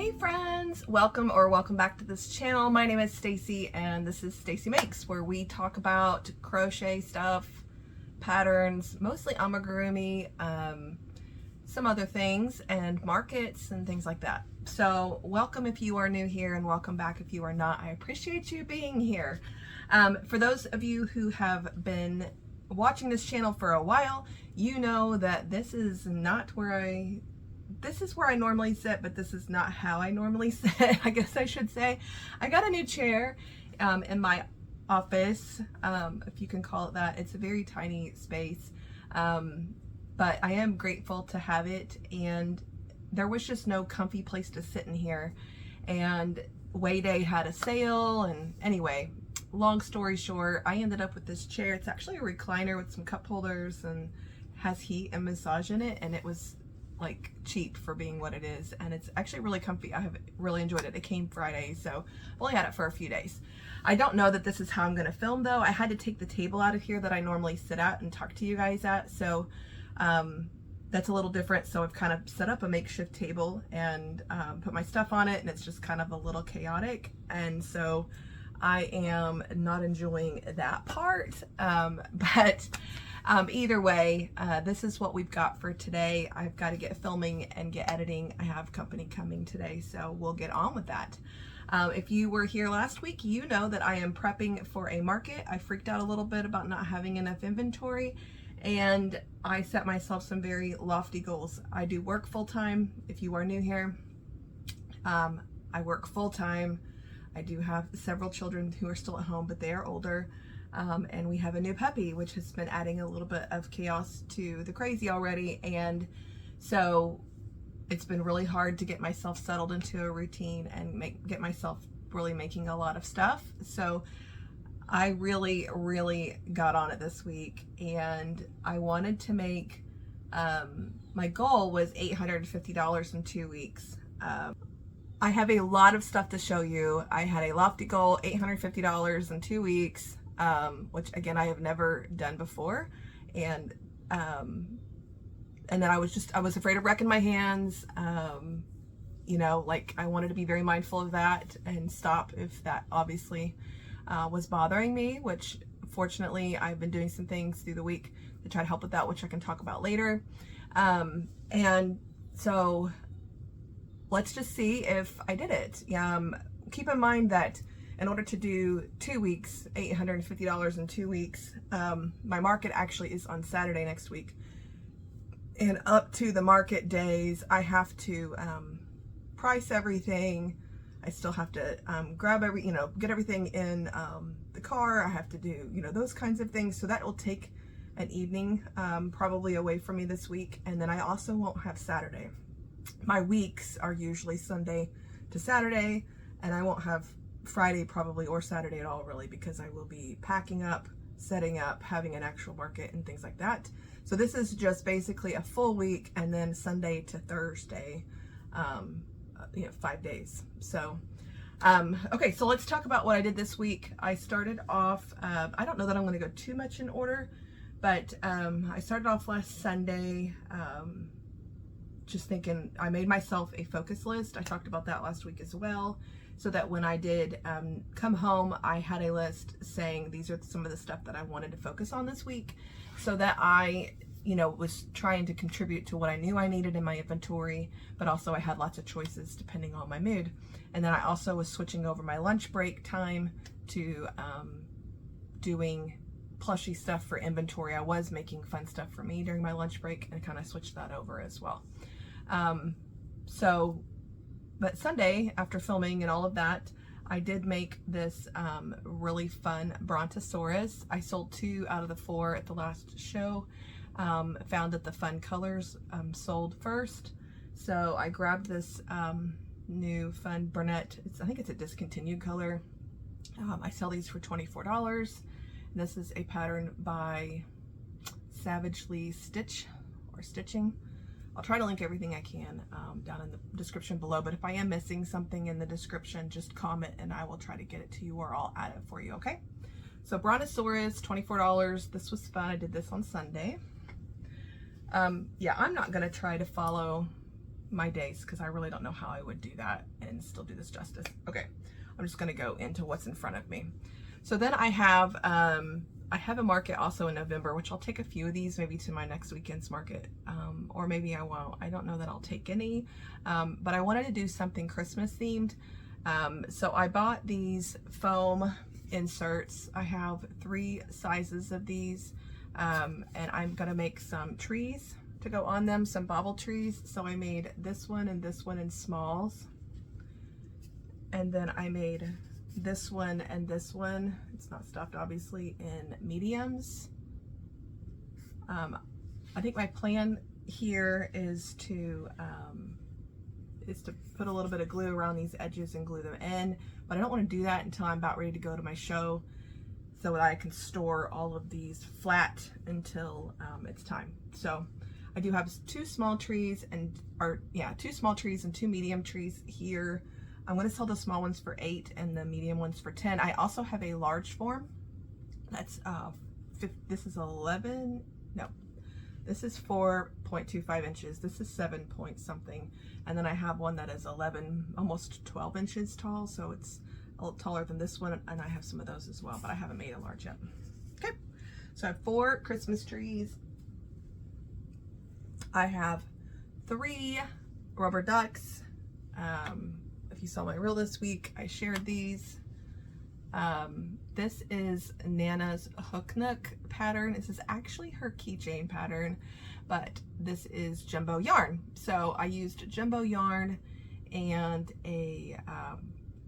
Hey friends, welcome back to this channel. My name is Stacy and this is Stacy Makes, where we talk about crochet stuff, patterns, mostly amigurumi, some other things, and markets and things like that. So welcome if you are new here, and welcome back if you are not. I appreciate you being here. For those of you who have been watching this channel for a while, you know that this is where I normally sit, but this is not how I normally sit, I guess I should say. I got a new chair in my office, if you can call it that. It's a very tiny space, but I am grateful to have it, and there was just no comfy place to sit in here, and Way Day had a sale, and anyway, long story short, I ended up with this chair. It's actually a recliner with some cup holders and has heat and massage in it, and it was like cheap for being what it is, and it's actually really comfy. I have really enjoyed it. It came Friday, so I've only had it for a few days. I don't know that this is how I'm going to film though. I had to take the table out of here that I normally sit at and talk to you guys at, so that's a little different. So I've kind of set up a makeshift table and put my stuff on it, and it's just kind of a little chaotic, and so I am not enjoying that part, but either way, this is what we've got for today. I've got to get filming and get editing. I have company coming today, so we'll get on with that. If you were here last week, you know that I am prepping for a market. I freaked out a little bit about not having enough inventory, and I set myself some very lofty goals. I do work full-time. If you are new here, I work full-time. I do have several children who are still at home, but they are older. And we have a new puppy, which has been adding a little bit of chaos to the crazy already. And so it's been really hard to get myself settled into a routine and get myself really making a lot of stuff. So I really got on it this week, and I wanted to make, my goal was $850 in 2 weeks. I have a lot of stuff to show you. I had a lofty goal, $850 in 2 weeks. Which again, I have never done before. And then I was afraid of wrecking my hands. You know, like I wanted to be very mindful of that and stop if that obviously, was bothering me, which fortunately I've been doing some things through the week to try to help with that, which I can talk about later. And so let's just see if I did it. Keep in mind that in order to do 2 weeks, $850 in 2 weeks, my market actually is on Saturday next week. And up to the market days, I have to price everything. I still have to get everything in the car. I have to do, those kinds of things. So that will take an evening probably away from me this week. And then I also won't have Saturday. My weeks are usually Sunday to Saturday, and I won't have Friday probably, or Saturday at all really, because I will be packing up, setting up, having an actual market and things like that. So this is just basically a full week, and then Sunday to Thursday, 5 days. So okay, so let's talk about what I did this week. I started off, I don't know that I'm going to go too much in order, but I started off last Sunday, just thinking, I made myself a focus list. I talked about that last week as well, so that when I did come home, I had a list saying these are some of the stuff that I wanted to focus on this week, so that I, was trying to contribute to what I knew I needed in my inventory, but also I had lots of choices depending on my mood. And then I also was switching over my lunch break time to doing plushy stuff for inventory. I was making fun stuff for me during my lunch break, and kind of switched that over as well. But Sunday, after filming and all of that, I did make this really fun Brontosaurus. I sold 2 out of the 4 at the last show. Found that the fun colors sold first. So I grabbed this new fun brunette. I think it's a discontinued color. I sell these for $24. And this is a pattern by Savagely Stitching. I'll try to link everything I can down in the description below, but if I am missing something in the description, just comment and I will try to get it to you, or I'll add it for you, okay? So Brontosaurus, $24. This was fun. I did this on Sunday. Yeah, I'm not going to try to follow my days because I really don't know how I would do that and still do this justice. Okay, I'm just gonna go into what's in front of me. So then I have a market also in November, which I'll take a few of these maybe to my next weekend's market, or maybe I won't. I don't know that I'll take any, but I wanted to do something Christmas themed. So I bought these foam inserts. I have 3 sizes of these, and I'm gonna make some trees to go on them, some bobble trees. So I made this one and this one in smalls, and then I made this one and this one, it's not stuffed obviously, in mediums. I think my plan here is to put a little bit of glue around these edges and glue them in, but I don't want to do that until I'm about ready to go to my show, so that I can store all of these flat until it's time. So I do have 2 small trees and 2 medium trees here. I'm going to sell the small ones for $8 and the medium ones for $10. I also have a large form that's this is 11, no, this is 4.25 inches, this is 7 point something, and then I have one that is 11, almost 12 inches tall, so it's a little taller than this one, and I have some of those as well, but I haven't made a large yet. Okay, so I have 4 Christmas trees. I have 3 rubber ducks. If you saw my reel this week, I shared these. This is Nana's Hook Nook pattern. This is actually her keychain pattern, but this is jumbo yarn. So I used jumbo yarn and a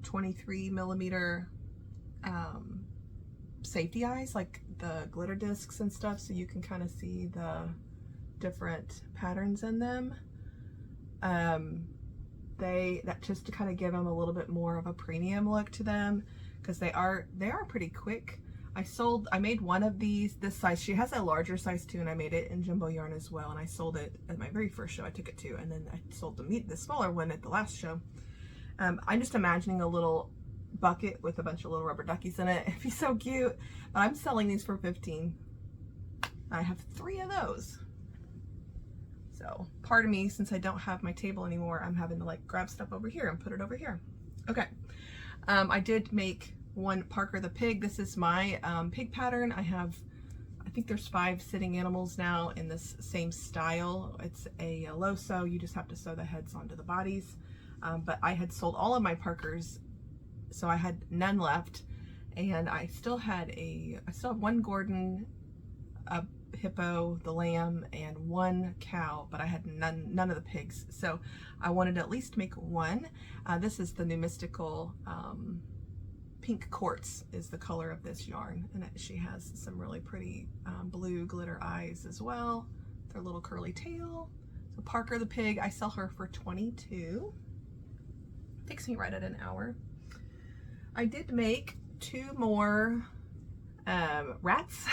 23 millimeter safety eyes, like the glitter discs and stuff, so you can kind of see the different patterns in them. That just to kind of give them a little bit more of a premium look to them, because they are pretty quick. I made one of these this size. She has a larger size too, and I made it in jumbo yarn as well, and I sold it at my very first show. I took it to, and then I sold the smaller one at the last show. I'm just imagining a little bucket with a bunch of little rubber duckies in it. It'd be so cute. But I'm selling these for $15. I have 3 of those. So part of me, since I don't have my table anymore, I'm having to like grab stuff over here and put it over here. Okay. I did make one Parker the pig. This is my pig pattern. I think there's 5 sitting animals now in this same style. It's a low sew. You just have to sew the heads onto the bodies. But I had sold all of my Parkers, so I had none left, and I still have 1 Gordon, a hippo, the lamb, and 1 cow, but I had none of the pigs, so I wanted to at least make 1. This is the new mystical pink quartz is the color of this yarn, and she has some really pretty blue glitter eyes as well, their little curly tail. So Parker the pig, I sell her for $22. Takes me right at an hour. I did make 2 more rats.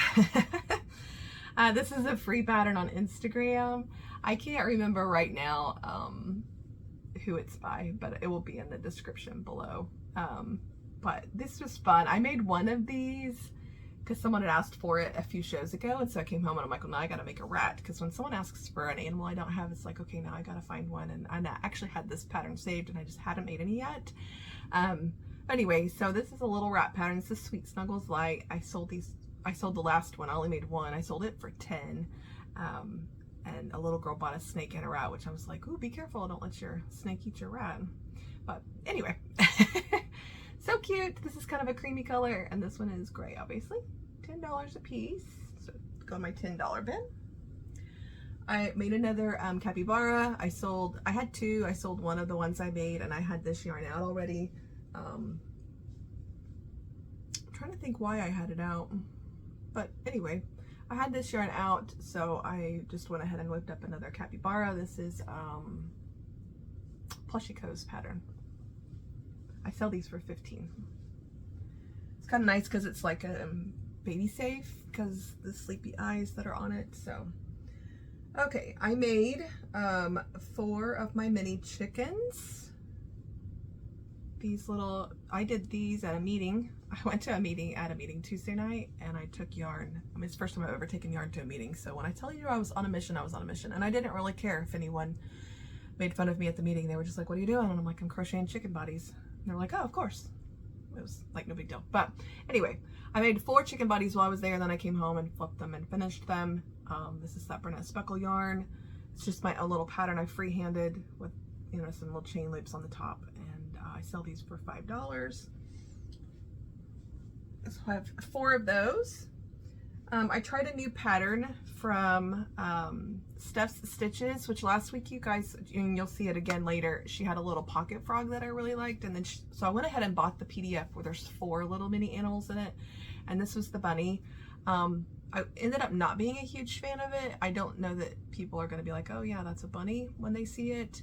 This is a free pattern on Instagram. I can't remember right now who it's by, but it will be in the description below. But this was fun. I made one of these because someone had asked for it a few shows ago, and so I came home and I'm like, well, now I gotta make a rat, because when someone asks for an animal I don't have, it's like, okay, now I gotta find one. And I actually had this pattern saved and I just hadn't made any yet. Anyway, so this is a little rat pattern. This is Sweet Snuggles Light. I sold the last one. I only made 1. I sold it for $10. And a little girl bought a snake and a rat, which I was like, ooh, be careful, don't let your snake eat your rat. But anyway, so cute. This is kind of a creamy color, and this one is gray, obviously. $10 a piece. So go in my $10 bin. I made another capybara. I had 2. I sold one of the ones I made, and I had this yarn out already. I'm trying to think why I had it out, but anyway, I had this yarn out, so I just went ahead and whipped up another capybara. This is Plushico's pattern. I sell these for $15. It's kind of nice because it's like a baby safe, because the sleepy eyes that are on it. So okay, I made 4 of my mini chickens. I did these at a meeting. I went to a meeting Tuesday night, and I took yarn. I mean, it's the first time I've ever taken yarn to a meeting. So when I tell you I was on a mission, I was on a mission. And I didn't really care if anyone made fun of me at the meeting. They were just like, what are you doing? And I'm like, I'm crocheting chicken bodies. And they're like, oh, of course. It was like no big deal. But anyway, I made 4 chicken bodies while I was there. Then I came home and flipped them and finished them. This is that Burnett speckle yarn. It's just my own little pattern I freehanded with, you know, some little chain loops on the top. And I sell these for $5. So I have 4 of those. I tried a new pattern from Steph's Stitches, which last week you guys, and you'll see it again later, she had a little pocket frog that I really liked. And then so I went ahead and bought the PDF where there's 4 little mini animals in it. And this was the bunny. I ended up not being a huge fan of it. I don't know that people are going to be like, oh yeah, that's a bunny when they see it.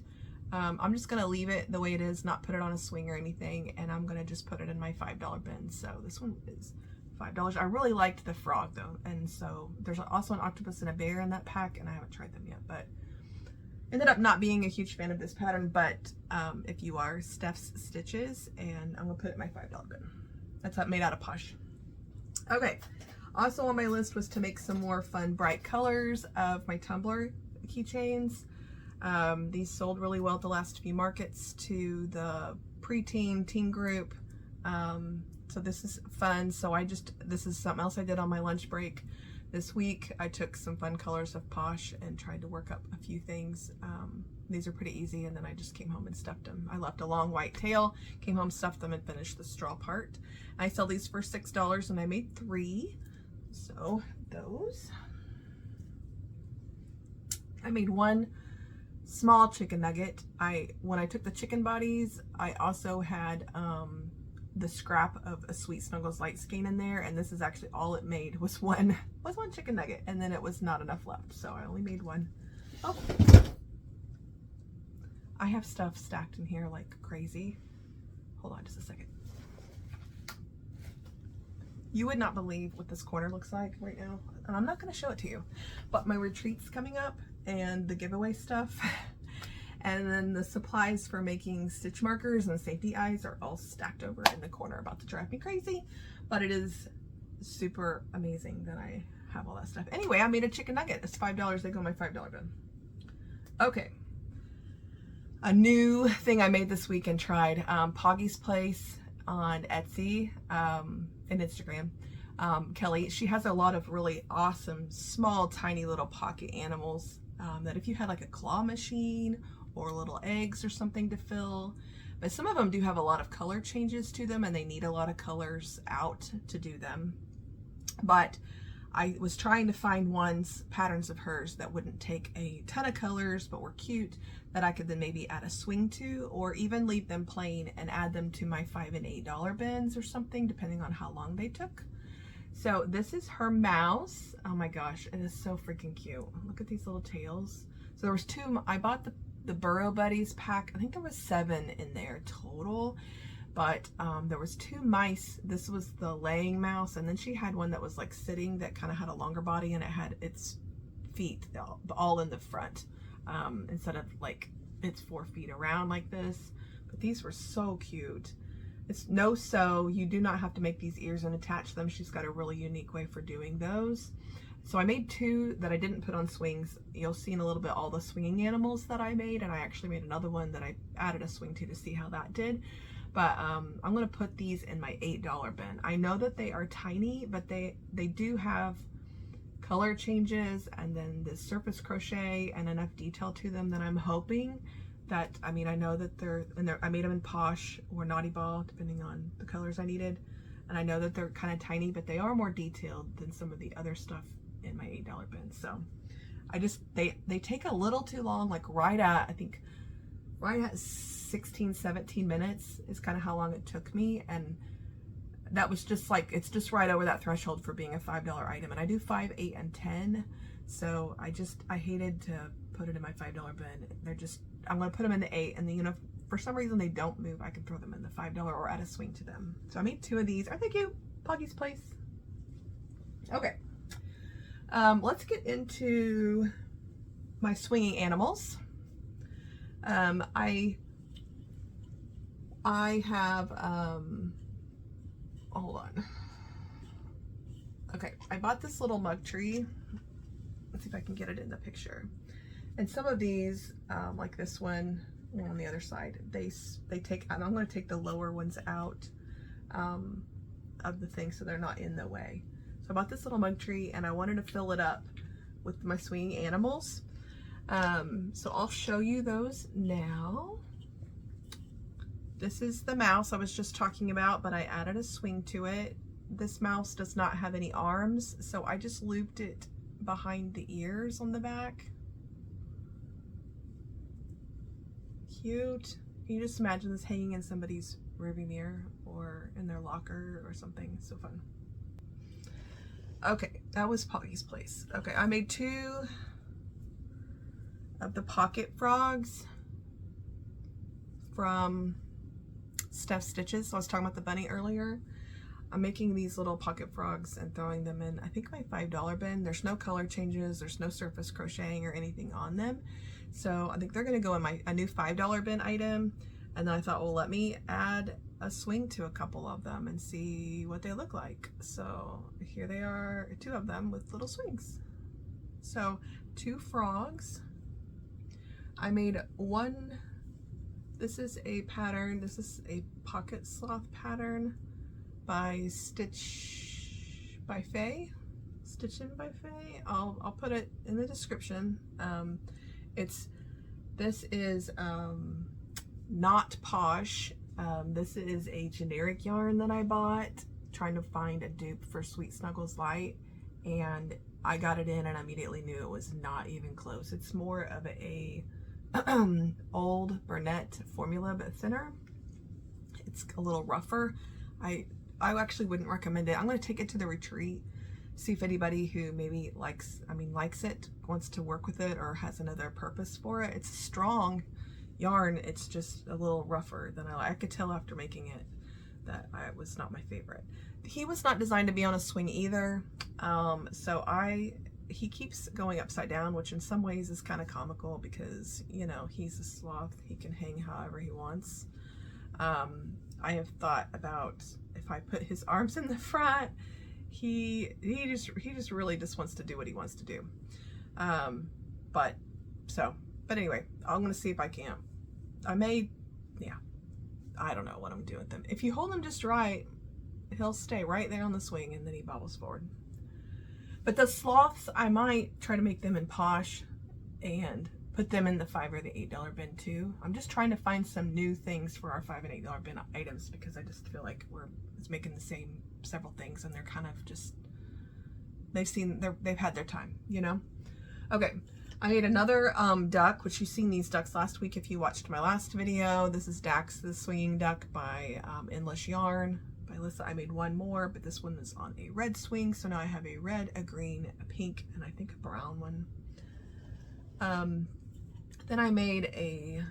I'm just going to leave it the way it is, not put it on a swing or anything. And I'm going to just put it in my $5 bin. So this one is $5. I really liked the frog though, and so there's also an octopus and a bear in that pack, and I haven't tried them yet, but ended up not being a huge fan of this pattern. But if you are, Steph's Stitches, and I'm gonna put it in my $5 bin. That's made out of Posh. Okay, also on my list was to make some more fun bright colors of my Tumblr keychains. These sold really well at the last few markets to the preteen teen group. So this is fun. So this is something else I did on my lunch break this week. I took some fun colors of Posh and tried to work up a few things. These are pretty easy, and then I just came home and stuffed them. I left a long white tail, came home, stuffed them, and finished the straw part. I sell these for $6, and I made 3. So those. I made 1 small chicken nugget. When I took the chicken bodies, I also had the scrap of a Sweet Snuggles light skein in there, and this is actually all it made was one chicken nugget, and then it was not enough left, so I only made 1. Oh, I have stuff stacked in here like crazy. Hold on just a second. You would not believe what this corner looks like right now, and I'm not going to show it to you, but my retreat's coming up and the giveaway stuff and then the supplies for making stitch markers and safety eyes are all stacked over in the corner, about to drive me crazy, but it is super amazing that I have all that stuff. Anyway, I made a chicken nugget. It's $5. They go in my $5 bin. Okay. A new thing I made this week and tried, Poggy's Place on Etsy and Instagram. Kelly, she has a lot of really awesome, small, tiny little pocket animals that if you had like a claw machine or little eggs or something to fill, but some of them do have a lot of color changes to them and they need a lot of colors out to do them. But I was trying to find patterns of hers that wouldn't take a ton of colors but were cute, that I could then maybe add a swing to, or even leave them plain and add them to my $5 and $8 bins or something, depending on how long they took. So this is her mouse. Oh my gosh, it is so freaking cute. Look at these little tails. So there was 2, I bought the Burrow Buddies pack. I think there was 7 in there total, but there was 2 mice. This was the laying mouse, and then she had one that was like sitting, that kind of had a longer body, and it had its feet all in the front, instead of like its 4 feet around like this. But these were so cute. It's no sew. You do not have to make these ears and attach them. She's got a really unique way for doing those. So I made 2 that I didn't put on swings. You'll see in a little bit all the swinging animals that I made, and I actually made another one that I added a swing to see how that did. But I'm going to put these in my $8 bin. I know that they are tiny, but they do have color changes and then the surface crochet and enough detail to them that I'm hoping that, I mean, I know that I made them in Posh or Naughty Ball, depending on the colors I needed. And I know that they're kind of tiny, but they are more detailed than some of the other stuff in my $8 bin. So they take a little too long, like right at 16, 17 minutes is kind of how long it took me. And that was just like, it's just right over that threshold for being a $5 item. And I do 5, 8, and 10. So I hated to put it in my $5 bin. I'm going to put them in the 8, and then, you know, for some reason they don't move, I can throw them in the $5 or add a swing to them. So I made 2 of these. Aren't they cute? Poggy's Place. Okay. Let's get into my swinging animals. I have, hold on. Okay, I bought this little mug tree. Let's see if I can get it in the picture. And some of these, like this one on the other side, they take, and I'm going to take the lower ones out of the thing so they're not in the way. So I bought this little mug tree and I wanted to fill it up with my swinging animals. So I'll show you those now. This is the mouse I was just talking about, but I added a swing to it. This mouse does not have any arms, so I just looped it behind the ears on the back. Cute. Can you just imagine this hanging in somebody's rearview mirror or in their locker or something? So fun. Okay, that was Poggy's place. Okay, I made 2 of the pocket frogs from Steph Stitches. So I was talking about the bunny earlier. I'm making these little pocket frogs and throwing them in, I think, my $5 bin. There's no color changes, there's no surface crocheting or anything on them. So I think they're gonna go in a new $5 bin item. And then I thought, well, let me add a swing to a couple of them and see what they look like. So here they are, 2 of them with little swings. So 2 frogs. I made 1, this is a pattern, this is a pocket sloth pattern by Stitch by Faye. Stitchin' by Faye. I'll put it in the description. This is not Posh. This is a generic yarn that I bought trying to find a dupe for Sweet Snuggles Light, and I got it in and I immediately knew it was not even close. It's more of a old Burnett formula but thinner. It's a little rougher. I actually wouldn't recommend it. I'm going to take it to the retreat, see if anybody who maybe likes it, wants to work with it, or has another purpose for it. It's a strong yarn, it's just a little rougher than I could tell after making it that it was not my favorite. He was not designed to be on a swing either, so he keeps going upside down, which in some ways is kind of comical because, you know, he's a sloth, he can hang however he wants. I have thought about if I put his arms in the front, he just really just wants to do what he wants to do. But anyway, I'm gonna see if I can. I don't know what I'm doing with them. If you hold him just right, he'll stay right there on the swing and then he bobbles forward. But the sloths, I might try to make them in Posh and put them in the $5 or the $8 bin too. I'm just trying to find some new things for our $5 and $8 bin items because I just feel like it's making the same several things and they're kind of just, they've had their time, you know? Okay. I made another duck, which you've seen these ducks last week if you watched my last video. This is Dax the Swinging Duck by Endless Yarn by Alyssa. I made 1 more, but this one is on a red swing, so now I have a red, a green, a pink, and I think a brown one. Then I made a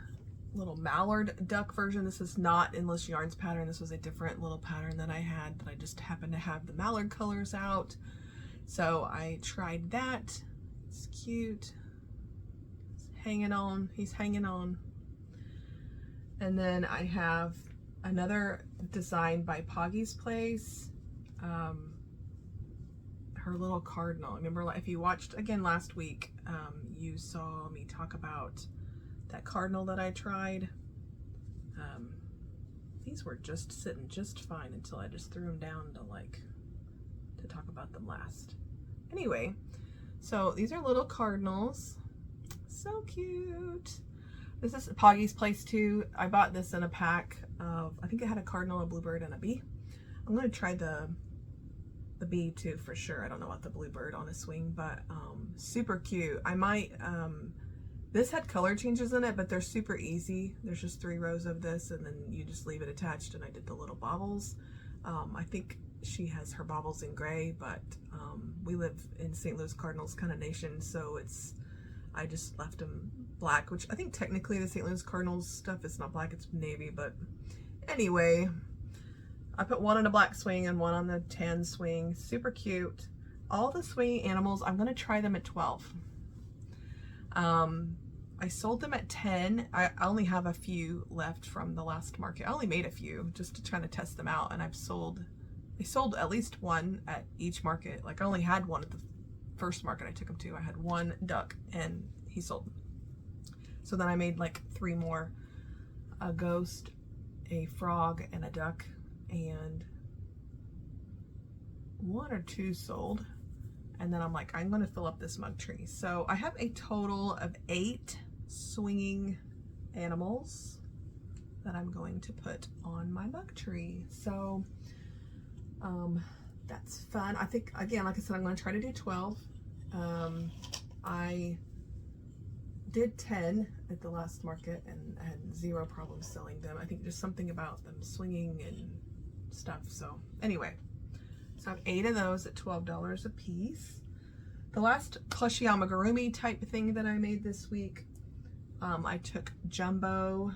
little mallard duck version. This is not Endless Yarn's pattern. This was a different little pattern that I had, but I just happened to have the mallard colors out. So I tried that. It's cute. Hanging on, he's hanging on. And then I have another design by Poggy's Place, her little cardinal. Remember, if you watched again last week, you saw me talk about that cardinal that I tried. These were just sitting just fine until I just threw them down to talk about them last. Anyway, so these are little cardinals. So cute. This is Poggy's Place too. I bought this in a pack of, I think it had a cardinal, a bluebird, and a bee. I'm going to try the bee too for sure. I don't know about the bluebird on a swing, but super cute. I might, this had color changes in it, but they're super easy. There's just 3 rows of this and then you just leave it attached, and I did the little baubles. I think she has her baubles in gray, but we live in St. Louis Cardinals kind of nation, so I just left them black, which I think technically the St. Louis Cardinals stuff is not black, it's navy, but anyway, I put 1 on a black swing and 1 on the tan swing. Super cute. All the swinging animals, I'm going to try them at 12. I sold them at 10. I only have a few left from the last market. I only made a few just to try to test them out, and I sold at least 1 at each market. Like I only had 1 at the first market I took them to. I had 1 duck and he sold So then I made like 3 more, a ghost, a frog, and a duck, and 1 or 2 sold. And then I'm like, I'm going to fill up this mug tree. So I have a total of 8 swinging animals that I'm going to put on my mug tree. So that's fun. I think, again, like I said, I'm going to try to do 12. I did 10 at the last market and I had 0 problems selling them. I think just something about them swinging and stuff. So anyway, so I have 8 of those at $12 a piece. The last plushy amigurumi type thing that I made this week, I took jumbo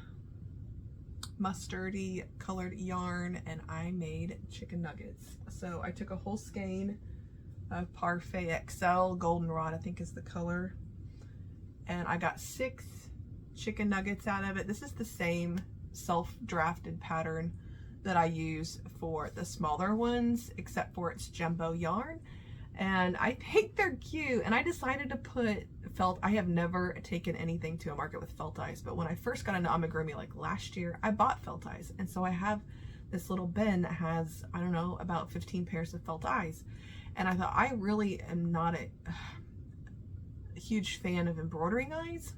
mustardy colored yarn and I made chicken nuggets. So I took a whole skein of Parfait XL goldenrod, I think is the color, and I got 6 chicken nuggets out of it. This is the same self-drafted pattern that I use for the smaller ones, except for it's jumbo yarn, and I think they're cute. And I decided to put felt. I have never taken anything to a market with felt eyes, but when I first got into amigurumi like last year, I bought felt eyes, and so I have this little bin that has, I don't know, about 15 pairs of felt eyes. And I thought, I really am not a huge fan of embroidering eyes,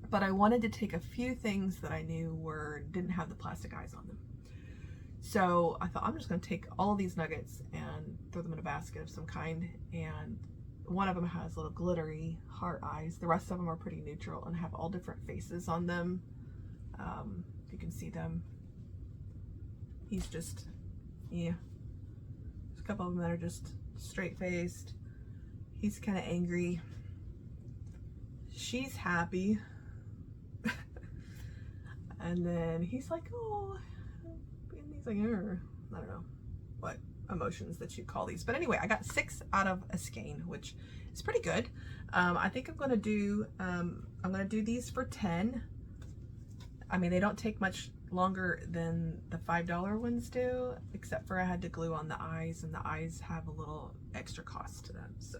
but I wanted to take a few things that I knew didn't have the plastic eyes on them. So I thought, I'm just going to take all of these nuggets and throw them in a basket of some kind, and one of them has little glittery heart eyes. The rest of them are pretty neutral and have all different faces on them. If you can see them, he's just, yeah, there's a couple of them that are just straight faced. He's kind of angry. She's happy. And then he's like, oh, and he's like, I don't know what emotions that you call these, but anyway, I got 6 out of a skein, which is pretty good. I think I'm gonna do these for 10. I mean, they don't take much longer than the $5 ones do, except for I had to glue on the eyes, and the eyes have a little extra cost to them. So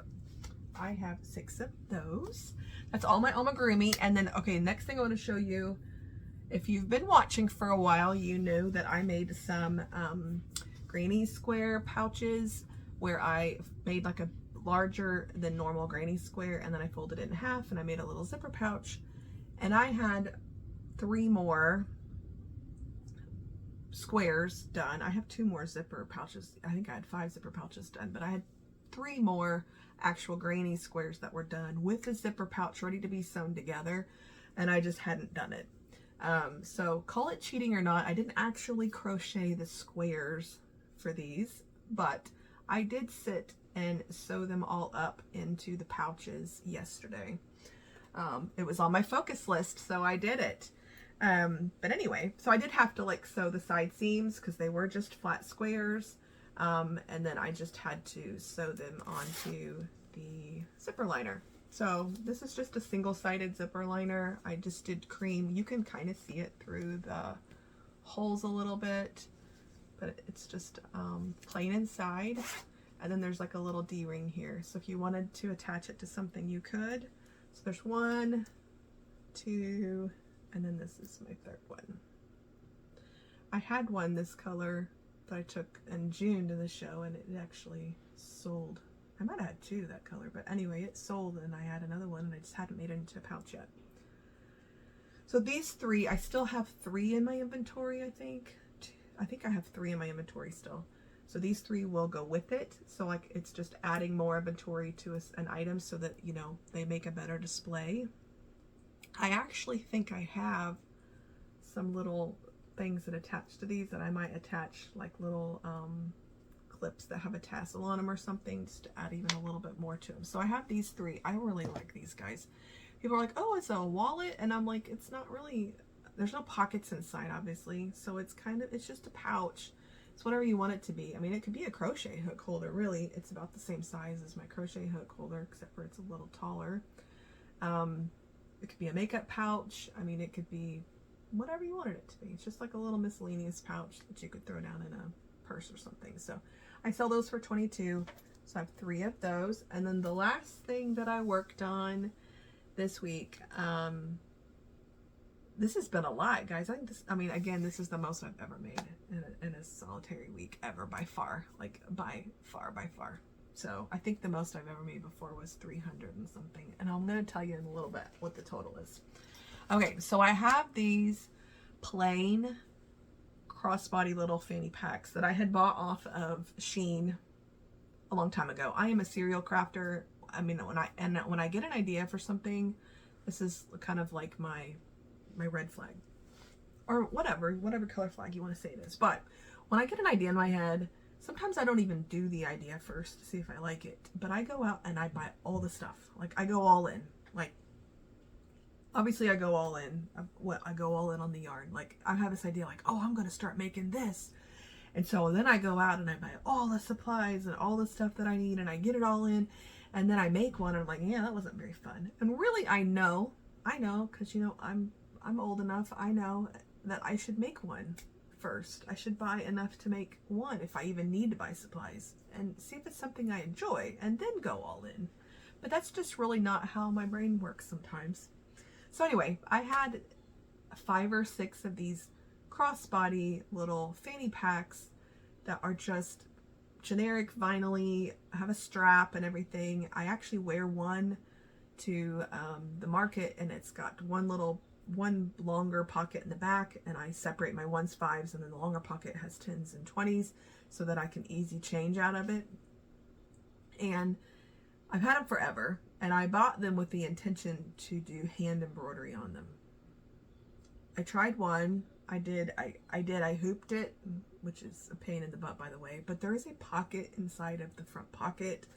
I have 6 of those. That's all my amigurumi. And then, okay, next thing I want to show you, if you've been watching for a while, you know that I made some granny square pouches where I made like a larger than normal granny square, and then I folded it in half and I made a little zipper pouch. And I had 3 more squares done. I have 2 more zipper pouches. I think I had 5 zipper pouches done, but I had 3 more actual granny squares that were done with the zipper pouch ready to be sewn together, and I just hadn't done it. So call it cheating or not, I didn't actually crochet the squares for these, but I did sit and sew them all up into the pouches yesterday. It was on my focus list, so I did it. But anyway, so I did have to like sew the side seams because they were just flat squares. And then I just had to sew them onto the zipper liner. So this is just a single-sided zipper liner. I just did cream. You can kind of see it through the holes a little bit, but it's just plain inside. And then there's like a little D-ring here. So if you wanted to attach it to something, you could. So there's 1, 2, and then this is my 3rd one. I had one this color that I took in June to the show, and it actually sold. I might have had 2 that color, but anyway, it sold, and I had another one, and I just hadn't made it into a pouch yet. So these 3, I still have 3 in my inventory, I think. I think I have 3 in my inventory still. So these 3 will go with it. So like it's just adding more inventory to an item so that, you know, they make a better display. I actually think I have some little things that attach to these that I might attach, like little clips that have a tassel on them or something, just to add even a little bit more to them. So I have these 3. I really like these guys. People are like, oh, it's a wallet, and I'm like, it's not really. There's no pockets inside, obviously, so it's just a pouch. It's whatever you want it to be. I mean, it could be a crochet hook holder, really. It's about the same size as my crochet hook holder, except for it's a little taller. It could be a makeup pouch. I mean, it could be whatever you wanted it to be. It's just like a little miscellaneous pouch that you could throw down in a purse or something. So I sell those for $22. So I have 3 of those. And then the last thing that I worked on this week, this has been a lot, guys. I think this, I mean, again, this is the most I've ever made in a solitary week ever, by far. Like, by far. So I think the most I've ever made before was 300 and something. And I'm going to tell you in a little bit what the total is. Okay, so I have these plain crossbody little fanny packs that I had bought off of Shein a long time ago. I am a serial crafter. I mean, when I get an idea for something, this is kind of like my red flag, or whatever color flag you want to say it is. But when I get an idea in my head, sometimes I don't even do the idea first to see if I like it, but I go out and I buy all the stuff. Like, I go all in. Like, obviously I go all in. I go all in on the yarn. Like, I have this idea like, oh, I'm going to start making this. And so then I go out and I buy all the supplies and all the stuff that I need, and I get it all in, and then I make one and I'm like, yeah, that wasn't very fun. And really, I know, because, you know, I'm old enough, I know that I should make one first. I should buy enough to make one if I even need to buy supplies, and see if it's something I enjoy, and then go all in. But that's just really not how my brain works sometimes. So anyway, I had 5 or 6 of these crossbody little fanny packs that are just generic vinyl-y, have a strap and everything. I actually wear one to the market, and it's got one longer pocket in the back, and I separate my 1s, 5s, and then the longer pocket has 10s and 20s so that I can easy change out of it. And I've had them forever, and I bought them with the intention to do hand embroidery on them. I tried one. I hooped it, which is a pain in the butt, by the way, but there is a pocket inside of the front pocket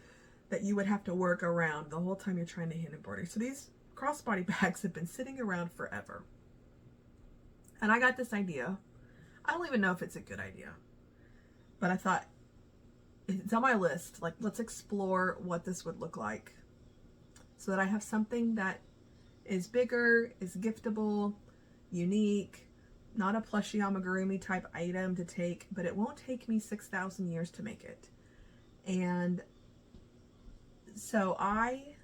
that you would have to work around the whole time you're trying to hand embroider. So these crossbody bags have been sitting around forever. And I got this idea. I don't even know if it's a good idea, but I thought, it's on my list. Like, let's explore what this would look like so that I have something that is bigger, is giftable, unique, not a plushy amigurumi type item to take, but it won't take me 6,000 years to make it. And so I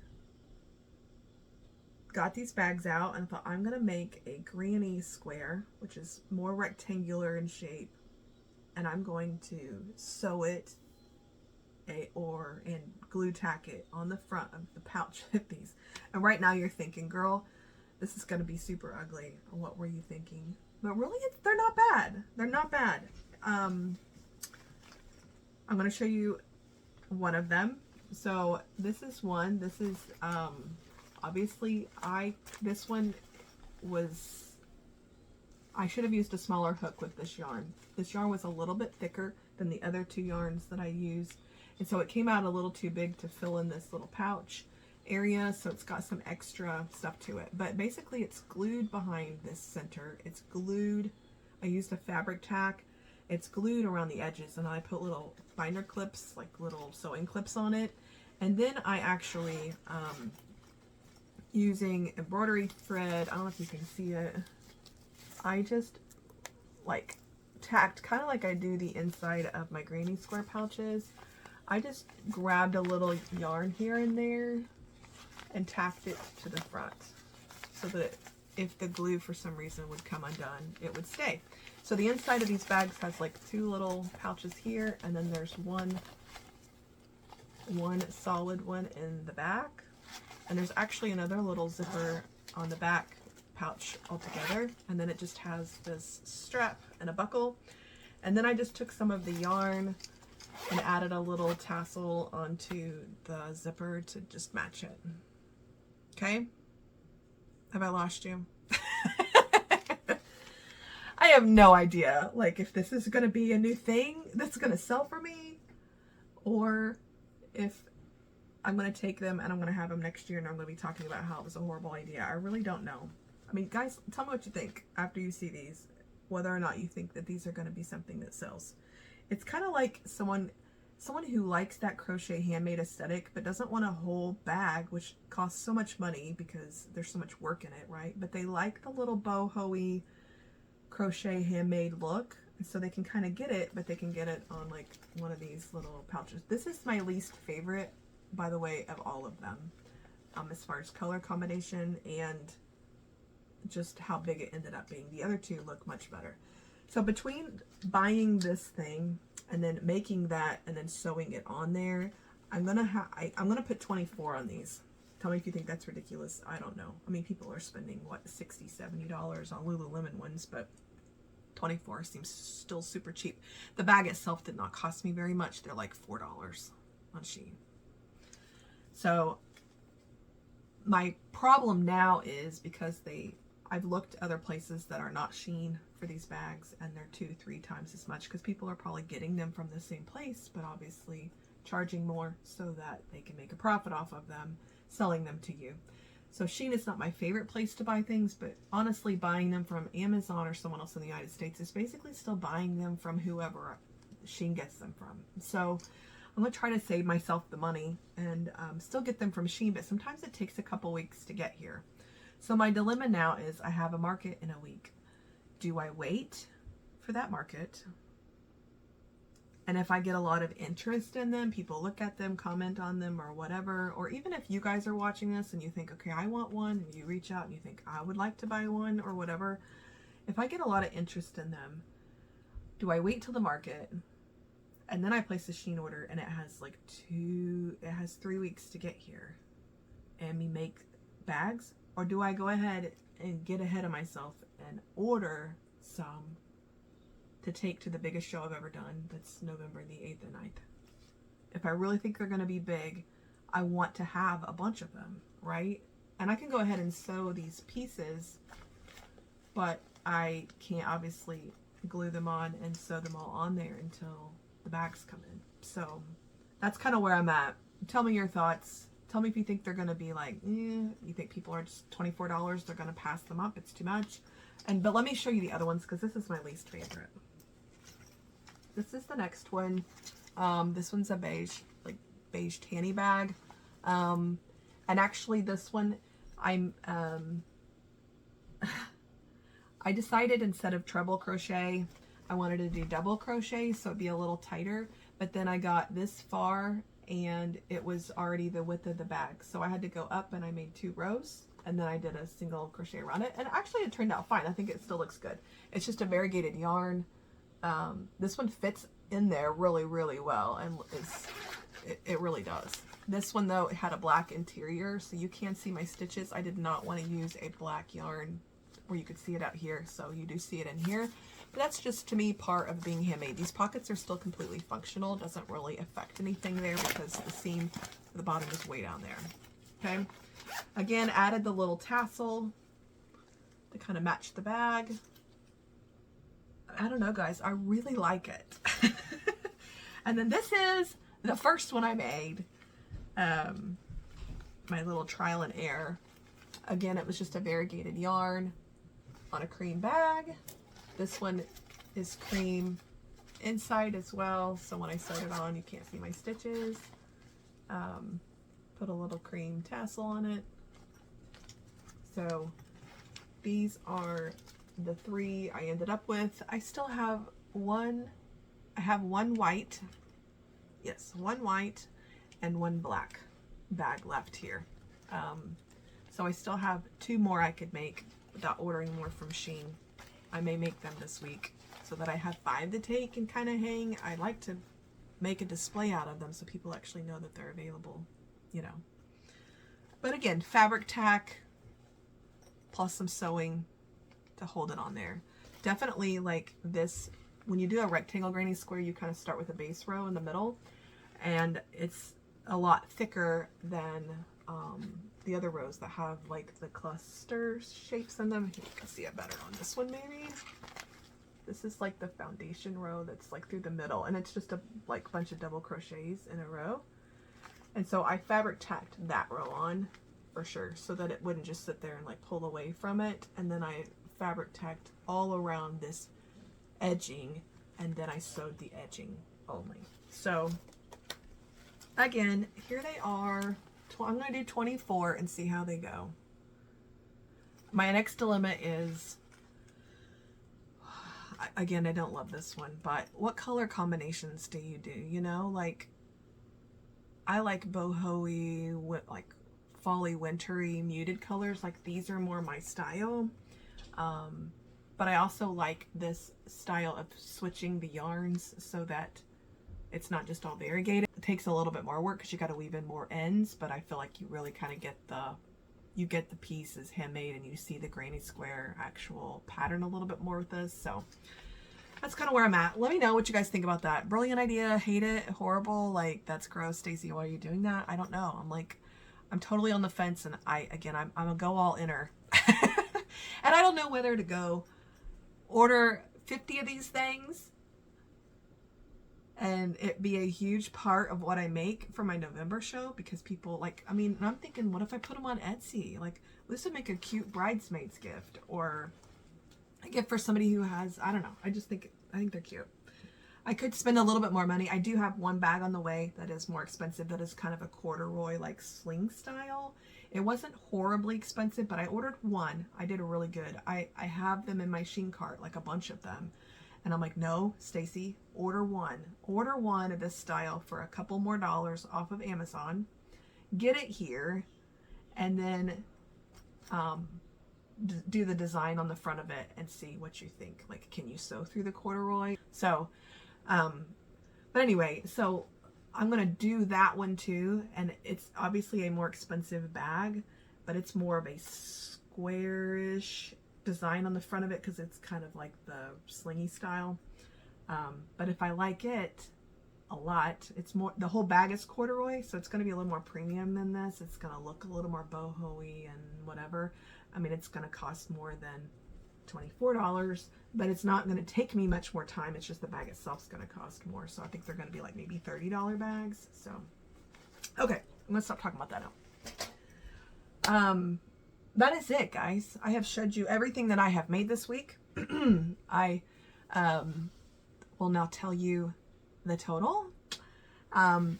got these bags out and thought, I'm going to make a granny square, which is more rectangular in shape, and I'm going to sew it and glue tack it on the front of the pouch of these. And right now you're thinking, girl, this is going to be super ugly. What were you thinking? But really, they're not bad. They're not bad. I'm going to show you one of them. So this is one. This is obviously this one was, I should have used a smaller hook with this yarn. This yarn was a little bit thicker than the other 2 yarns that I used, and so it came out a little too big to fill in this little pouch area, so it's got some extra stuff to it. But basically it's glued behind this center. It's glued. I used a fabric tack. It's glued around the edges, and I put little binder clips, like little sewing clips on it. And then I actually, using embroidery thread, I don't know if you can see it, I just like tacked, kind of like I do the inside of my granny square pouches. I just grabbed a little yarn here and there and tacked it to the front so that if the glue for some reason would come undone, it would stay. So the inside of these bags has like 2 little pouches here, and then there's one solid one in the back, and there's actually another little zipper on the back pouch altogether, and then it just has this strap and a buckle. And then I just took some of the yarn and added a little tassel onto the zipper to just match it. Okay? Have I lost you? I have no idea, like, if this is going to be a new thing that's going to sell for me, or if I'm going to take them and I'm going to have them next year and I'm going to be talking about how it was a horrible idea. I really don't know. I mean, guys, tell me what you think after you see these, whether or not you think that these are going to be something that sells. It's kind of like someone who likes that crochet handmade aesthetic but doesn't want a whole bag, which costs so much money because there's so much work in it, right? But they like the little boho-y crochet handmade look, so they can kind of get it, but they can get it on like one of these little pouches. This is my least favorite, by the way, of all of them, as far as color combination and just how big it ended up being. The other two look much better. So between buying this thing and then making that and then sewing it on there, I'm gonna put 24 on these. Tell me if you think that's ridiculous. I don't know. I mean, people are spending what, $60-$70 on Lululemon ones, but 24 seems still super cheap. The bag itself did not cost me very much. They're like $4 on Shein. So my problem now is because I've looked other places that are not Shein for these bags, and they're 2-3 times as much because people are probably getting them from the same place, but obviously charging more so that they can make a profit off of them, selling them to you. So Shein is not my favorite place to buy things, but honestly buying them from Amazon or someone else in the United States is basically still buying them from whoever Shein gets them from. So I'm going to try to save myself the money and still get them from Shein, but sometimes it takes a couple weeks to get here. So my dilemma now is I have a market in a week. Do I wait for that market? And if I get a lot of interest in them, people look at them, comment on them or whatever, or even if you guys are watching this and you think, okay, I want one, and you reach out and you think I would like to buy one or whatever, if I get a lot of interest in them, do I wait till the market and then I place a Shein order and it has 3 weeks to get here and we make bags? Or do I go ahead and get ahead of myself and order some to take to the biggest show I've ever done? That's November the 8th and 9th. If I really think they're going to be big, I want to have a bunch of them, right? And I can go ahead and sew these pieces, but I can't obviously glue them on and sew them all on there until the bags come in. So that's kind of where I'm at. Tell me your thoughts. Tell me if you think they're going to be like, you think people are just $24, they're going to pass them up, it's too much. But let me show you the other ones because this is my least favorite. This is the next one. This one's a beige tanny bag. And actually this one, I decided instead of treble crochet, I wanted to do double crochet, so it'd be a little tighter. But then I got this far and it was already the width of the bag. So I had to go up and I made 2 rows and then I did a single crochet around it. And actually it turned out fine. I think it still looks good. It's just a variegated yarn. This one fits in there really, really well, and it really does. This one though, it had a black interior, so you can see my stitches. I did not want to use a black yarn where you could see it out here, so you do see it in here. But that's just, to me, part of being handmade. These pockets are still completely functional. It doesn't really affect anything there because the seam at the bottom is way down there. Okay. Again, added the little tassel to kind of match the bag. I don't know, guys. I really like it. And then this is the first one I made. My little trial and error. Again, it was just a variegated yarn on a cream bag. This one is cream inside as well, so when I sewed it on, you can't see my stitches. Put a little cream tassel on it. So these are the 3 I ended up with. I still have one. I have one white. Yes, one white and one black bag left here. So I still have 2 more I could make without ordering more from Shein. I may make them this week so that I have 5 to take and kind of hang. I like to make a display out of them so people actually know that they're available, you know. But again, fabric tack plus some sewing to hold it on there. Definitely like this, when you do a rectangle granny square, you kind of start with a base row in the middle, and it's a lot thicker than the other rows that have like the cluster shapes in them. You can see it better on this one maybe. This is like the foundation row that's like through the middle, and it's just a like bunch of double crochets in a row. And so I fabric tacked that row on for sure so that it wouldn't just sit there and like pull away from it. And then I fabric tacked all around this edging, and then I sewed the edging only. So again, here they are. I'm going to do 24 and see how they go. My next dilemma is, again, I don't love this one, but what color combinations do you do? You know, like I like boho-y, like fall-y, wintry, muted colors. Like these are more my style. But I also like this style of switching the yarns so that it's not just all variegated. It takes a little bit more work because you got to weave in more ends, but I feel like you really kind of get the pieces handmade and you see the granny square actual pattern a little bit more with this. So that's kind of where I'm at. Let me know what you guys think about that. Brilliant idea, hate it, horrible, like that's gross. Stacey, why are you doing that? I don't know. I'm totally on the fence, and I'm a go all inner. And I don't know whether to go order 50 of these things and it be a huge part of what I make for my November show, because people like, I mean, I'm thinking, what if I put them on Etsy? Like, this would make a cute bridesmaid's gift or a gift for somebody who has, I don't know. I think they're cute. I could spend a little bit more money. I do have one bag on the way that is more expensive. That is kind of a corduroy, like sling style. It wasn't horribly expensive, but I ordered one. I did a really good. I have them in my Shein cart, like a bunch of them. And I'm like, no, Stacey, order one. Order one of this style for a couple more dollars off of Amazon. Get it here. And then do the design on the front of it and see what you think. Like, can you sew through the corduroy? So, but anyway, so I'm going to do that one too. And it's obviously a more expensive bag, but it's more of a squarish design on the front of it because it's kind of like the slingy style. But if I like it a lot, it's more, the whole bag is corduroy, so it's going to be a little more premium than this. It's going to look a little more boho-y and whatever. I mean, it's going to cost more than $24, but it's not going to take me much more time. It's just the bag itself is going to cost more. So I think they're going to be like maybe $30 bags. So, okay, I'm going to stop talking about that now. That is it, guys. I have showed you everything that I have made this week. I will now tell you the total. I'll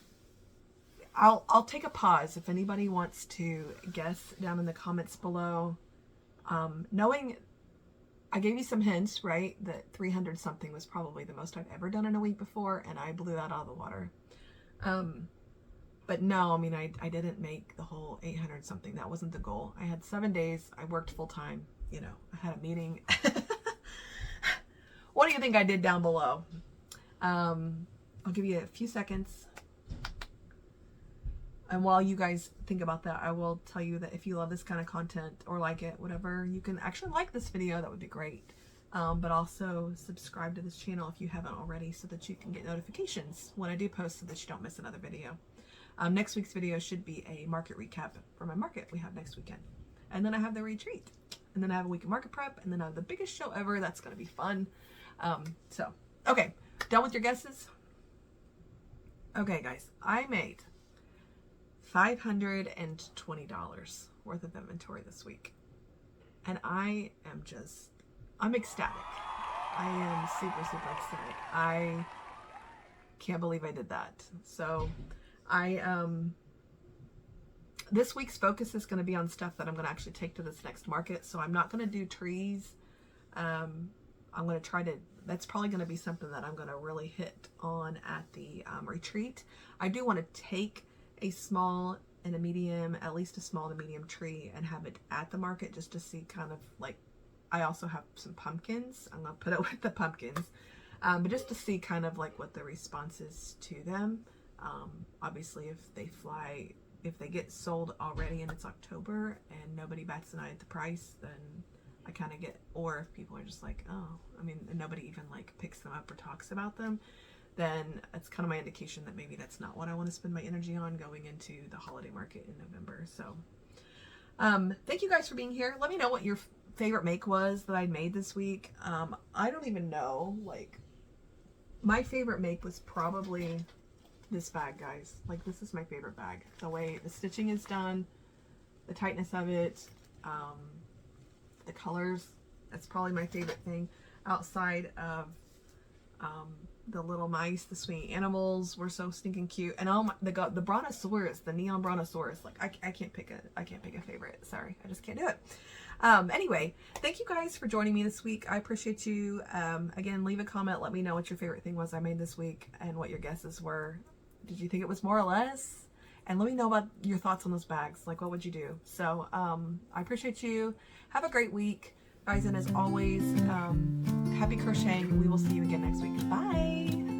take a pause if anybody wants to guess down in the comments below. Knowing I gave you some hints, right? That 300 something was probably the most I've ever done in a week before, and I blew that out of the water. But no, I mean, I didn't make the whole 800 something. That wasn't the goal. I had 7 days. I worked full time. You know, I had a meeting. What do you think I did down below? I'll give you a few seconds. And while you guys think about that, I will tell you that if you love this kind of content or like it, whatever, you can actually like this video. That would be great. But also subscribe to this channel if you haven't already so that you can get notifications when I do post so that you don't miss another video. Next week's video should be a market recap for my market we have next weekend. And then I have the retreat. And then I have a week of market prep. And then I have the biggest show ever. That's going to be fun. So, okay. Done with your guesses? Okay, guys. I made $520 worth of inventory this week. And I'm ecstatic. I am super, super ecstatic. I can't believe I did that. So this week's focus is going to be on stuff that I'm going to actually take to this next market. So I'm not going to do trees. I'm going to try to, that's probably going to be something that I'm going to really hit on at the retreat. I do want to take a small and a medium, at least a small and a medium tree, and have it at the market just to see kind of like, I also have some pumpkins. I'm going to put it with the pumpkins, but just to see kind of like what the response is to them. Obviously if they get sold already and it's October and nobody bats an eye at the price, then I kind of get, or if people are just like, oh, I mean, nobody even like picks them up or talks about them, then it's kind of my indication that maybe that's not what I want to spend my energy on going into the holiday market in November. So, thank you guys for being here. Let me know what your favorite make was that I made this week. I don't even know, like, my favorite make was probably this bag, guys. Like, this is my favorite bag. The way the stitching is done, the tightness of it, the colors, that's probably my favorite thing outside of the little mice. The swinging animals were so stinking cute, and oh my, the brontosaurus, the neon brontosaurus, like I can't pick a favorite. Sorry, I just can't do it. Anyway, thank you guys for joining me this week. I appreciate you. Again, leave a comment, let me know what your favorite thing was I made this week and what your guesses were. Did you think it was more or less? And let me know about your thoughts on those bags. Like, what would you do? So I appreciate you. Have a great week. Guys, and as always, happy crocheting. We will see you again next week. Bye!